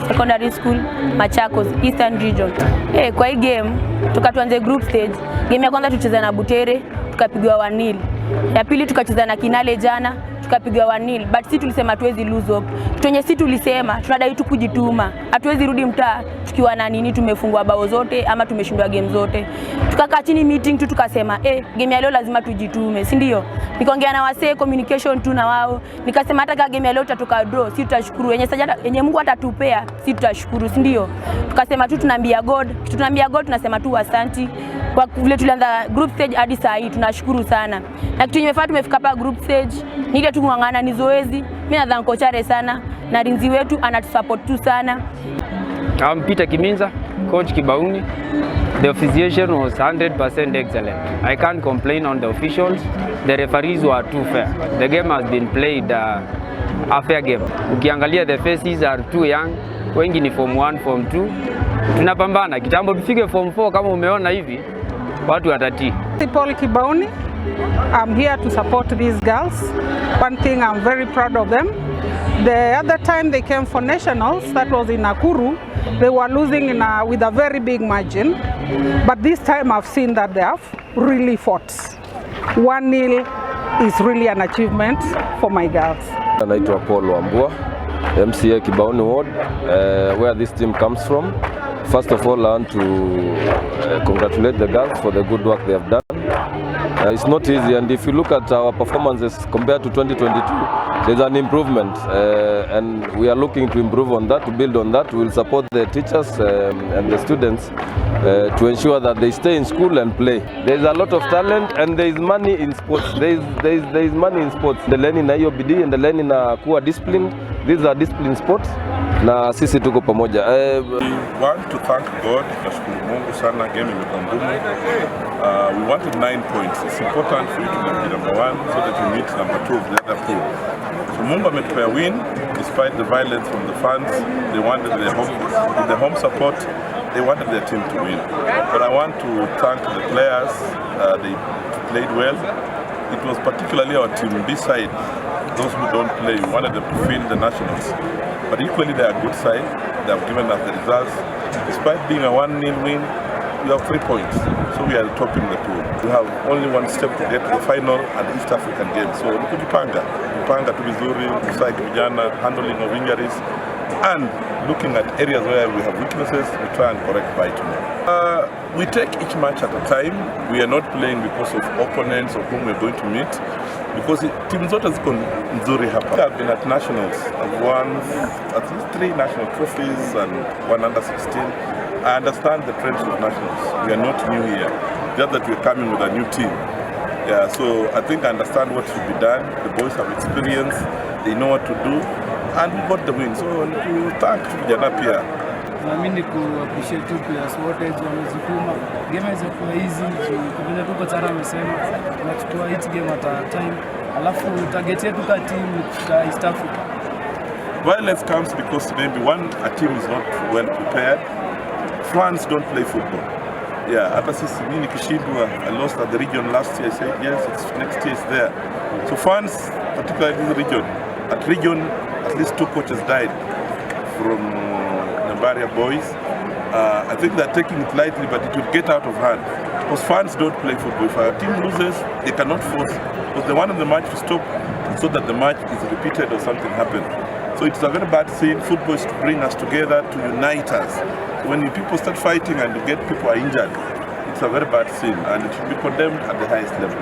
Secondary School, Machakos, Eastern Region. Kwa hii game, tukatuanze group stage. Game ya kwanza tucheza na Butere, tukapigwa 1-0. Ya pili tukacheza na Kinale jana, tukapigwa 1-0. But sisi tulisema hatuwezi lose hope. Tuenye sisi tulisema, tunadai tu kujituma. Hatuwezi rudi mtaa tukiwa na nini tumefungwa bao zote ama tumeshindwa game zote. Tukakaa chini meeting tu tukasema, game ya leo lazima tujitume, si ndio? Nikaongea na wasee communication tu na wao. Nikasema hata kama game ya leo tutatoka draw, sisi tutashukuru. Yenye Mungu atatupea, sisi tutashukuru, si ndio? Tukasema tu tunaambia God, tunasema tu asante. Kwa vile tulianza group stage hadi saa hii tunashukuru sana. Na kitu nimefanya tumefika hapa group stage, ni ile tu kung'ang'ana ni zoezi. Mimi nadhani kochare sana na rinzi wetu anatusupport tu sana. I'm Peter Kiminza, coach Kibauni. The officiation was 100% excellent. I can't complain on the officials. The referees were too fair. The game has been played a fair game. Ukiangalia the faces are too young. Wengi ni form 1, form 2. Tunapambana. Kitambo tufike form 4 kama umeona hivi. Watu watatii. Paul Kibauni. I'm here to support these girls. One thing, I'm very proud of them. The other time they came for nationals, that was in Nakuru, they were losing with a very big margin. But this time I've seen that they have really fought. 1-0 is really an achievement for my girls. Naitwa Paul Wambua, MCA Kibauni Ward, where this team comes from. First of all, I want to congratulate the girls for the good work they have done. It's not easy, and if you look at our performances compared to 2022, there's an improvement, and we are looking to improve on that, to build on that. We will support the teachers and the students to ensure that they stay in school and play. There's a lot of talent and there is money in sports. There is money in sports. The learning na hiyo bidii and the learning na kuwa disciplined. These are disciplined sports. Na sisi tuko pamoja. We want to thank God. Tunashukuru Mungu sana, game imekuwa ngumu. We wanted 9 points. It's important for you to be number 1 so that you meet number 2 of the other pool. So Mungu ametupea win despite the violence from the fans. They wanted the home support. They wanted their team to win. But I want to thank the players. They played well. It was particularly our team B-side, those who don't play. We wanted them to feel the nationals. But equally they are good side. They have given us the results. Despite being a 1-0 win, we have 3 points. So we are top in the pool. We have only one step to get to the final and East African Games. So kujipanga tu vizuri, kusaidia vijana, handling of injuries, and looking at areas where we have weaknesses, we try and correct by tomorrow. We take each match at a time. We are not playing because of opponents or whom we're going to meet. Because teams zote ziko nzuri hapa. I've been at nationals. I've won at least 3 national trophies and 1 under 16. I understand the trends of nationals. We are not new here. Just that we're coming with a new team. Yeah, so I think I understand what should be done. The boys have experience. They know what to do. And we got the win. So to thank vijana pia. Naamini appreciate tu players wote wamejituma. Game is kwa easy. Kama tuko Tara amesema tunachukua each game at a time. Alafu target yetu kwa team ya East Africa. Violence comes because maybe a team is not well prepared. France don't play football. Yeah, hata sisi mimi nikishindwa, I lost at the region last year. I said yes, next year is there. So France, particularly in the region, at least 2 coaches died from Nambaria boys. I think they're taking it lightly, but it will get out of hand. Because fans don't play football. If a team loses, they cannot force. Because they wanted the match to stop so that the match is repeated or something happens. So it's a very bad thing. Football is to bring us together, to unite us. So when people start fighting and you get people are injured, it's a very bad thing and it should be condemned at the highest level.